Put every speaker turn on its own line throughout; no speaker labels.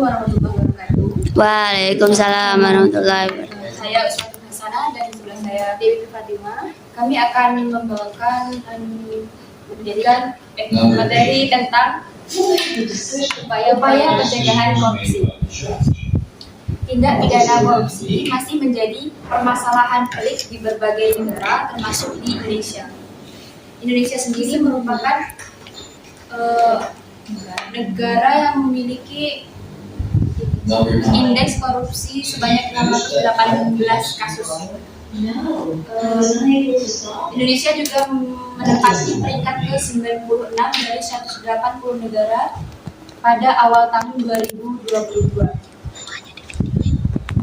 warahmatullahi wabarakatuh.
Waalaikumsalam warahmatullahi wabarakatuh.
Saya Usman Hasanah dan di sebelah saya Dewi Fatimah. Kami akan membawakan materi tentang upaya pencegahan korupsi. Tindak pidana korupsi masih menjadi permasalahan pelik di berbagai negara, termasuk di Indonesia. Indonesia sendiri merupakan negara yang memiliki indeks korupsi sebanyak 618 kasus. Indonesia juga menempati peringkat ke-96 dari 180 negara pada awal tahun 2022.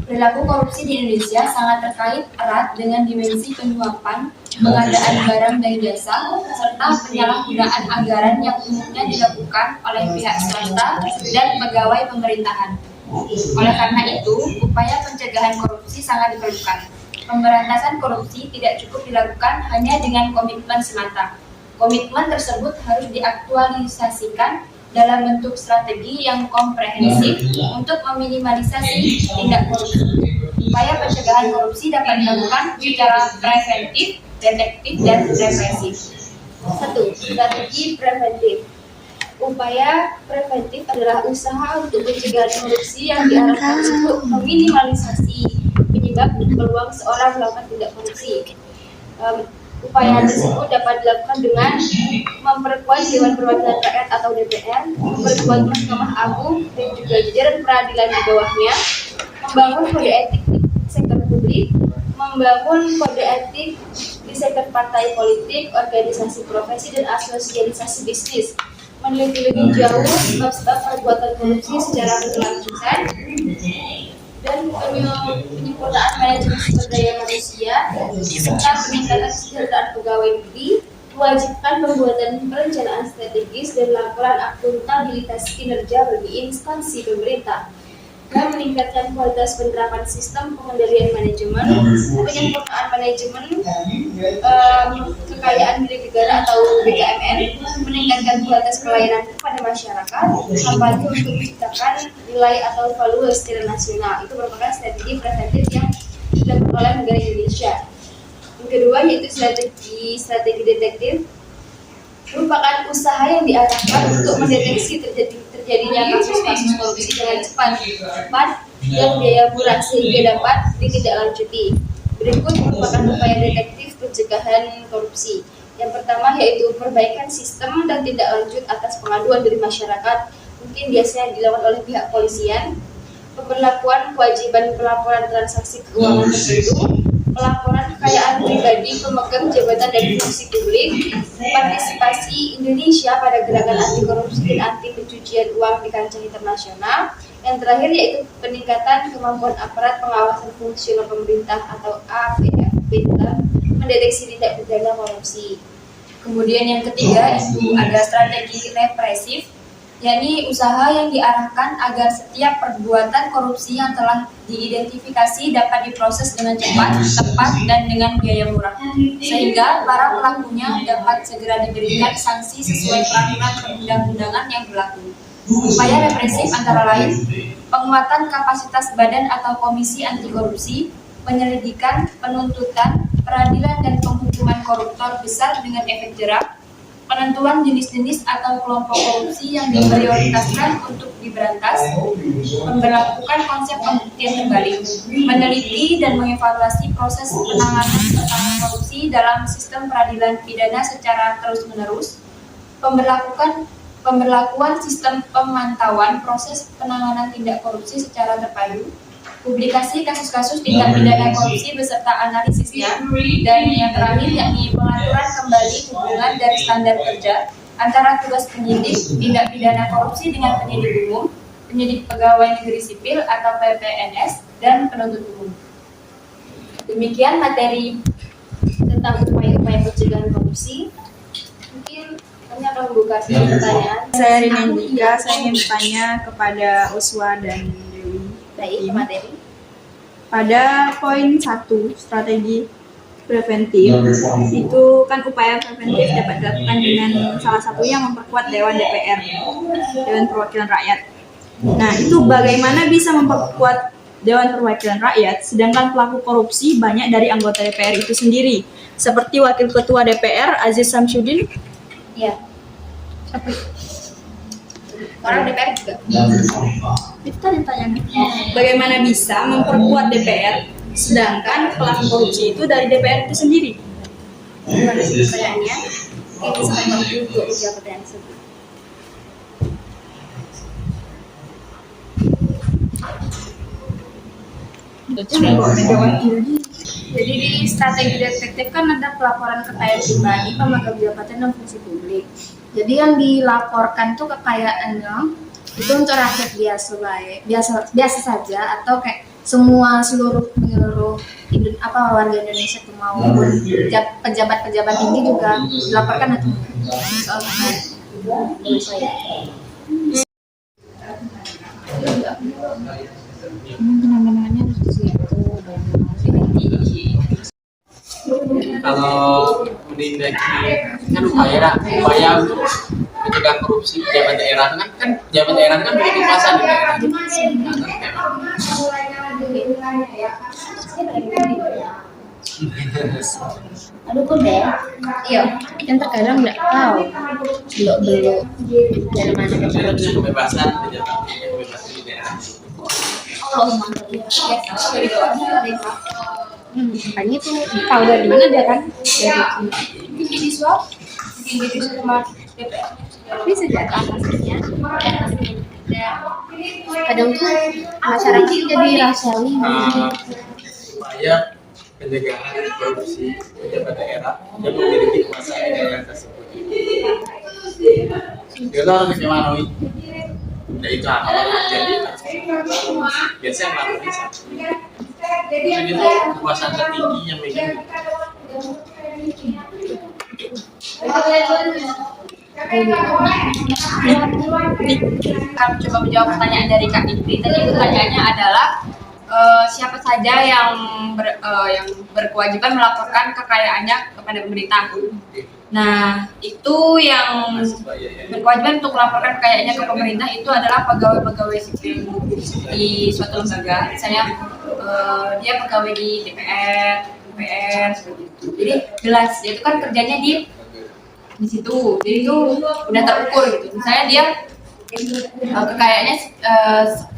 Perilaku korupsi di Indonesia sangat terkait erat dengan dimensi penyuapan, pengadaan barang dan jasa, serta penyalahgunaan anggaran yang umumnya dilakukan oleh pihak swasta dan pegawai pemerintahan. Oleh karena itu, upaya pencegahan korupsi sangat diperlukan. Pemberantasan korupsi tidak cukup dilakukan hanya dengan komitmen semata. Komitmen tersebut harus diaktualisasikan dalam bentuk strategi yang komprehensif untuk meminimalisasi tindak korupsi. Upaya pencegahan korupsi dapat dilakukan secara preventif, detektif, dan represif. 1. Strategi preventif. Upaya preventif adalah usaha untuk pencegahan korupsi yang diarahkan untuk meminimalisasi penyebab dan peluang seorang melakukan tindak korupsi. Upaya tersebut dapat dilakukan dengan memperkuat Dewan Perwakilan Rakyat atau DPR, memperkuat Mahkamah Agung dan juga jajaran peradilan di bawahnya, membangun kode etik di sektor publik, membangun kode etik di sektor partai politik, organisasi profesi, dan asosiasi bisnis, meneliti lebih jauh sebab-sebab perbuatan korupsi secara berkelanjutan, dan penyempurnaan manajemen sumber daya manusia serta peningkatan kesejahteraan pegawai negeri, mewajibkan pembuatan perencanaan strategis dan laporan akuntabilitas kinerja bagi instansi pemerintah, dan meningkatkan kualitas penerapan sistem pengendalian manajemen, penyempurnaan manajemen kekayaan milik negara atau BKMN, meningkatkan kualitas pelayanan kepada masyarakat, apalagi untuk menciptakan nilai atau value secara nasional. Itu merupakan strategi preventif yang dilakukan oleh negara Indonesia. Yang kedua yaitu strategi detektif, merupakan usaha yang diarahkan untuk mendeteksi terjadinya kasus-kasus korupsi dengan cepat dan biaya murah sehingga dapat ditindaklanjuti. Berikut merupakan upaya detektif pencegahan korupsi. Yang pertama yaitu perbaikan sistem dan tindak lanjut atas pengaduan dari masyarakat, mungkin biasanya dilakukan oleh pihak polisian. Pemberlakuan kewajiban pelaporan transaksi keuangan tertentu, pelaporan kekayaan pribadi pemegang jabatan dan fungsi publik, partisipasi Indonesia pada gerakan anti korupsi dan anti pencucian uang di kancah internasional. Yang terakhir yaitu peningkatan kemampuan aparat pengawasan fungsional pemerintah atau APFP dalam mendeteksi tindak pidana korupsi. Kemudian yang ketiga itu ada strategi represif, yakni usaha yang diarahkan agar setiap perbuatan korupsi yang telah diidentifikasi dapat diproses dengan cepat, tepat, dan dengan biaya murah, sehingga para pelakunya dapat segera diberikan sanksi sesuai peraturan perundang-undangan yang berlaku. Upaya represif antara lain penguatan kapasitas badan atau komisi anti korupsi, penyelidikan, penuntutan, peradilan dan penghukuman koruptor besar dengan efek jerak, penentuan jenis-jenis atau kelompok korupsi yang diprioritaskan untuk diberantas, memberlakukan konsep pembuktian kembali, meneliti dan mengevaluasi proses penanganan perkara korupsi dalam sistem peradilan pidana secara terus-menerus, pemberlakuan sistem pemantauan proses penanganan tindak korupsi secara terpadu, publikasi kasus-kasus tindak pidana korupsi beserta analisisnya, dan yang terakhir yakni pengaturan kembali hubungan dari standar kerja antara tugas penyidik tindak pidana korupsi dengan penyidik umum, penyidik pegawai negeri sipil atau PPNS, dan penuntut umum. Demikian materi tentang upaya-upaya pencegahan korupsi. Mungkin kami akan membuka pertanyaan.
Saya Rina Andika, saya ingin bertanya kepada Uswa dan Dewi.
Baik, materi.
Pada poin 1, strategi preventif, itu kan upaya preventif dapat dilakukan dengan salah satunya memperkuat Dewan DPR, Dewan Perwakilan Rakyat. Nah, itu bagaimana bisa memperkuat Dewan Perwakilan Rakyat, sedangkan pelaku korupsi banyak dari anggota DPR itu sendiri, seperti Wakil Ketua DPR Aziz Samsudin.
Iya. Orang DPR juga.
Itu tadi tanya, bagaimana bisa memperkuat DPR, sedangkan pelaku korupsi itu dari DPR itu sendiri?
Gimana sih pertanyaannya? Oke, sampai waktu untuk menjawab pertanyaan tersebut. Jadi di strategi detektif kan ada pelaporan kekayaan pribadi, pemegang jabatan dan fungsi publik. Jadi yang dilaporkan tuh kekayaannya itu untuk rakyat biasa saja atau kayak seluruh menyeluruh warga Indonesia tuh maupun pejabat-pejabat tinggi juga dilaporkan atau soal kekayaan.
Kalau menindaki kan upaya untuk mencegah korupsi pejabat daerah kan pejabat daerah kan memiliki kekuasaan di daerah.
Aduh kok deh, iya, yang terkadang nggak tahu belum dari mana
Itu kebebasan pejabat kebebasan di daerah.
Oh, mantap ya. Makanya tuh tahu dari mana dia kan? Dari di swab, di sama DPR. Bisa jadi hasilnya. Kadang tuh masyarakat jadi rasialis.
Upaya pencegahan korupsi pejabat daerah yang memiliki kuasa di daerah tersebut. Kita harus memanui. Nah itu hal terjadi. Biasanya malu bisa. Dan itu kekuasaan tertinggi yang megang.
Kami coba menjawab pertanyaan dari Kak Ikri. Tadi pertanyaannya adalah siapa saja yang berkewajiban melaporkan kekayaannya kepada pemerintah. Nah, itu yang berkewajiban untuk melaporkan kekayaannya ke pemerintah itu adalah pegawai-pegawai sipil di suatu lembaga. Misalnya dia pegawai di DPR, seperti itu. Jadi jelas, dia itu kan kerjanya di situ. Jadi itu udah terukur gitu. Misalnya dia kekayaannya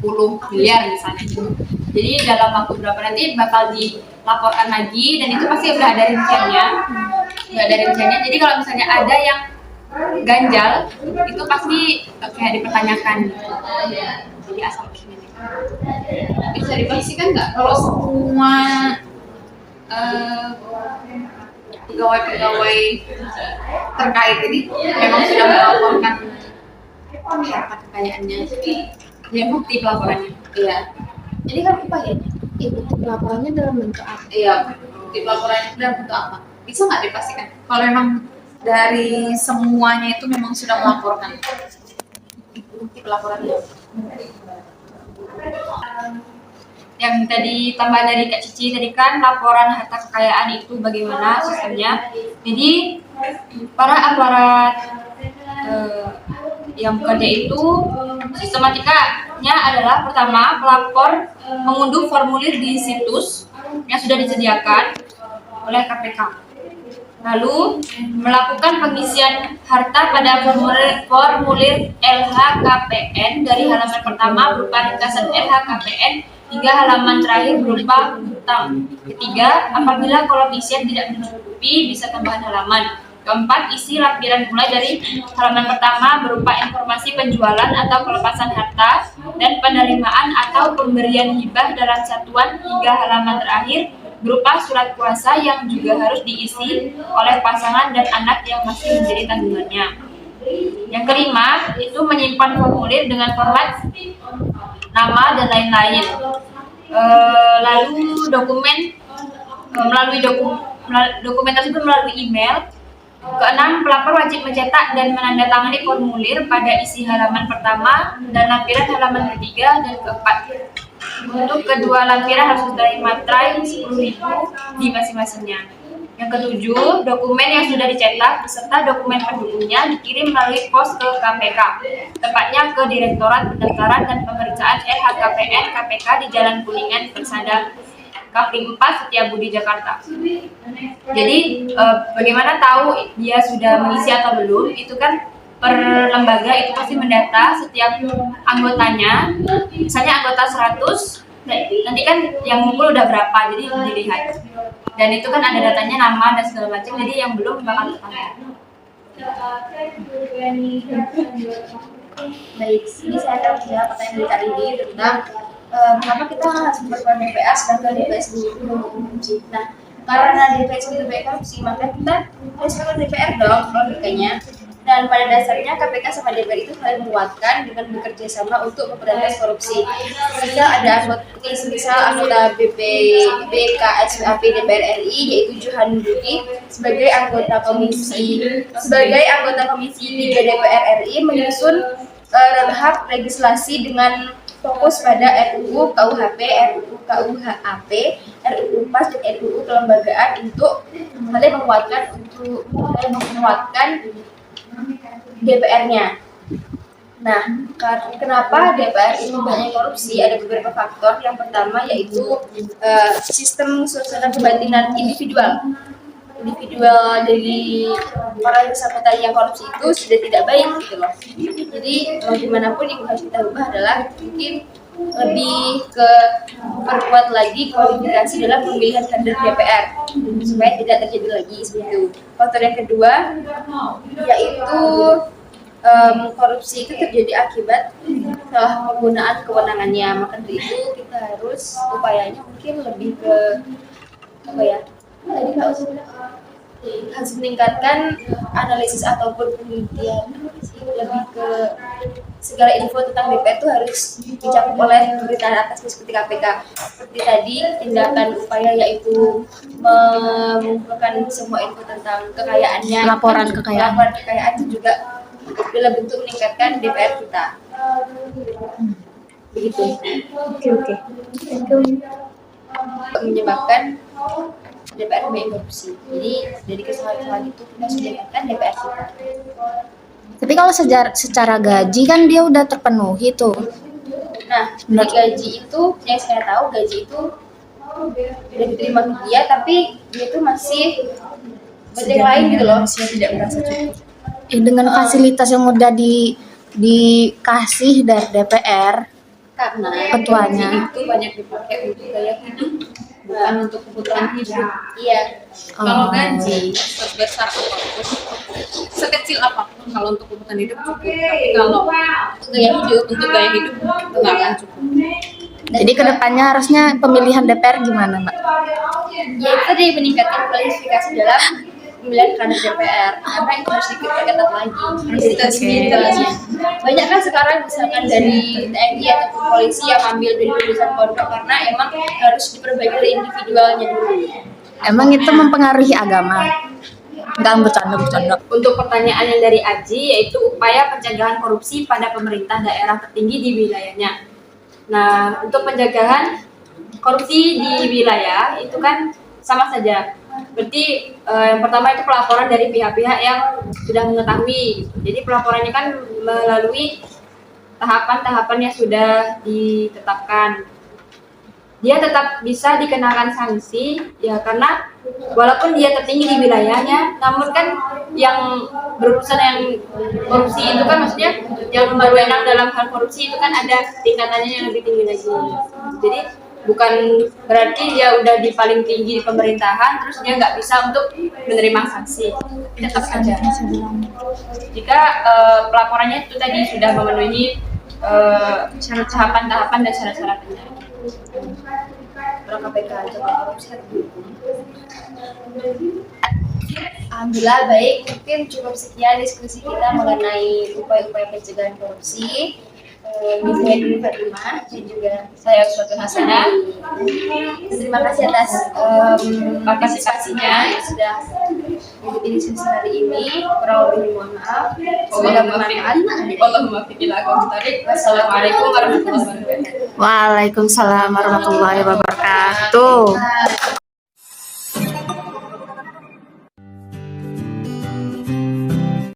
10 miliar misalnya gitu. Jadi dalam waktu berapa nanti bakal dilaporkan lagi dan itu pasti udah ada rinciannya. Jadi kalau misalnya ada yang ganjal itu pasti kayak dipertanyakan. Jadi asal bisa dipastikan nggak kalau semua pegawai terkait ini memang sudah melaporkan harta kekayaannya, ya bukti pelaporannya. Iya.
Jadi kan upayanya, bukti pelaporannya dalam bentuk apa?
Iya, bukti pelaporannya dalam bentuk apa? Bisa nggak dipastikan? Kalau memang dari semuanya itu memang sudah melaporkan bukti pelaporannya. Yang tadi tambahan dari Kak Cici tadi kan laporan harta kekayaan itu bagaimana sistemnya. Jadi para aparat yang bekerja itu sistematikanya adalah pertama pelapor mengunduh formulir di situs yang sudah disediakan oleh KPK. Lalu melakukan pengisian harta pada formulir LHKPN dari halaman pertama berupa ringkasan LHKPN hingga halaman terakhir berupa hutang. Ketiga, apabila kolom isian tidak mencukupi bisa tambahan halaman. Keempat, isi lampiran mulai dari halaman pertama berupa informasi penjualan atau pelepasan harta dan penerimaan atau pemberian hibah dalam satuan hingga halaman terakhir berupa surat kuasa yang juga harus diisi oleh pasangan dan anak yang masih menjadi tanggungannya. Yang kelima, itu menyimpan formulir dengan format nama dan lain-lain. Lalu dokumen tersebut melalui email. Keenam, pelapor wajib mencetak dan menandatangani formulir pada isi halaman pertama dan lampiran halaman ketiga dan keempat. Untuk kedua lampiran harus dari materai 10.000 di masing-masingnya. Yang ketujuh, dokumen yang sudah dicetak beserta dokumen pendukungnya dikirim melalui pos ke KPK, tepatnya ke Direktorat Pendaftaran dan Pemeriksaan LHKPN KPK di Jalan Kuningan, Persada, Kavling 4, Setiabudi, Jakarta. Jadi bagaimana tahu dia sudah mengisi atau belum? Itu kan per lembaga itu pasti mendata setiap anggotanya. Misalnya anggota 100, nanti kan yang ngumpul udah berapa, jadi dilihat. Dan itu kan ada datanya, nama dan segala macam, jadi yang belum bakal tertanda.
Baik, ini saya akan menjawab pertanyaan dari Kak Ridi tentang kenapa kita harus memperkuat DPR sedangkan DPR sendiri belum korupsi. Nah, karena DPR sendiri baik korupsi, maka kita harus memperkuat DPR dong logikanya. Dan pada dasarnya KPK sama DPR itu saling menguatkan dengan bekerja sama untuk memberantas korupsi. Jika ada anggota BKSPAP DPR RI yaitu Johan Budi sebagai anggota komisi 3 DPR RI menyusun hak legislasi dengan fokus pada RUU KUHP, RUU KUHAP, RUU PAS dan RUU kelembagaan untuk saling menguatkan DPR-nya. Nah, kenapa DPR ini banyak korupsi? Ada beberapa faktor. Yang pertama yaitu sistem suasana kebatinan individual dari para bersangkutan yang korupsi itu sudah tidak baik gitu loh. Jadi bagaimanapun yang harus kita ubah adalah mungkin lebih ke perkuat lagi kualifikasi dalam pemilihan kader DPR supaya tidak terjadi lagi seperti itu. Faktor yang kedua yaitu korupsi itu terjadi akibat salah penggunaan kewenangannya. Maka dari itu kita harus upayanya mungkin lebih ke harus meningkatkan analisis ataupun penelitian, lebih ke segala info tentang DPR itu harus dicakup oleh pemerintahan atasnya seperti KPK. Seperti tadi, tindakan upaya yaitu mengumpulkan semua info tentang kekayaannya,
Laporan kekayaan
itu juga dalam bentuk meningkatkan DPR kita. Begitu.
Oke.
Menyebabkan DPR banyak korupsi. Jadi dari kesalahan itu kita harus meningkatkan DPR kita.
Tapi kalau secara gaji kan dia udah terpenuhi tuh.
Nah, dari gaji itu yang saya tahu gaji itu udah diterima ke dia, tapi dia itu masih yang lain gitu loh.
Masih tidak merasa cukup.
Dengan fasilitas yang udah dikasih dari DPR,
Karena
ketuanya.
gaji itu banyak dipakai untuk gaya hidup, bukan untuk kebutuhan hidup. Iya.
Kalau gaji sebesar apapun, sekecil apapun, kalau untuk kebutuhan hidup cukup. Tapi kalau untuk gaya hidup itu nggak akan cukup.
Jadi kedepannya harusnya pemilihan DPR gimana, Mbak?
Ya itu tadi meningkatkan kualifikasi dalam pemilihan kader DPR, karena itu harus diperketat lagi. Banyak kan sekarang misalkan dari TNI ataupun polisi yang ambil dari lulusan pondok karena emang harus diperbaiki dari individualnya dulu.
Emang itu mempengaruhi agama? Enggak, bercanda.
Untuk pertanyaan yang dari Aji, yaitu upaya pencegahan korupsi pada pemerintah daerah tertinggi di wilayahnya. Nah, untuk pencegahan korupsi di wilayah itu kan sama saja. Berarti yang pertama itu pelaporan dari pihak-pihak yang sudah mengetahui. Jadi pelaporannya kan melalui tahapan-tahapan yang sudah ditetapkan. Dia tetap bisa dikenakan sanksi ya, karena walaupun dia tertinggi di wilayahnya, namun kan yang berurusan yang korupsi itu kan maksudnya yang berwenang dalam hal korupsi itu kan ada tingkatannya yang lebih tinggi lagi. Jadi bukan berarti dia udah di paling tinggi di pemerintahan terus dia nggak bisa untuk menerima sanksi. Tetap saja jika pelaporannya itu tadi sudah memenuhi tahapan-tahapan dan syarat-syaratnya.
Kalau KPK aja kalau korupsi harus dihukum. Alhamdulillah baik, mungkin cukup sekian diskusi kita mengenai upaya-upaya pencegahan korupsi. Saya dulu Fatimah dan juga saya Uswatun Hasanah. Terima kasih atas partisipasinya yang sudah mengikuti diskusi hari ini. Kurang lebih mohon maaf. Semoga bermanfaat.
Wassalamualaikum warahmatullahi wabarakatuh.
Waalaikumsalam warahmatullahi wabarakatuh.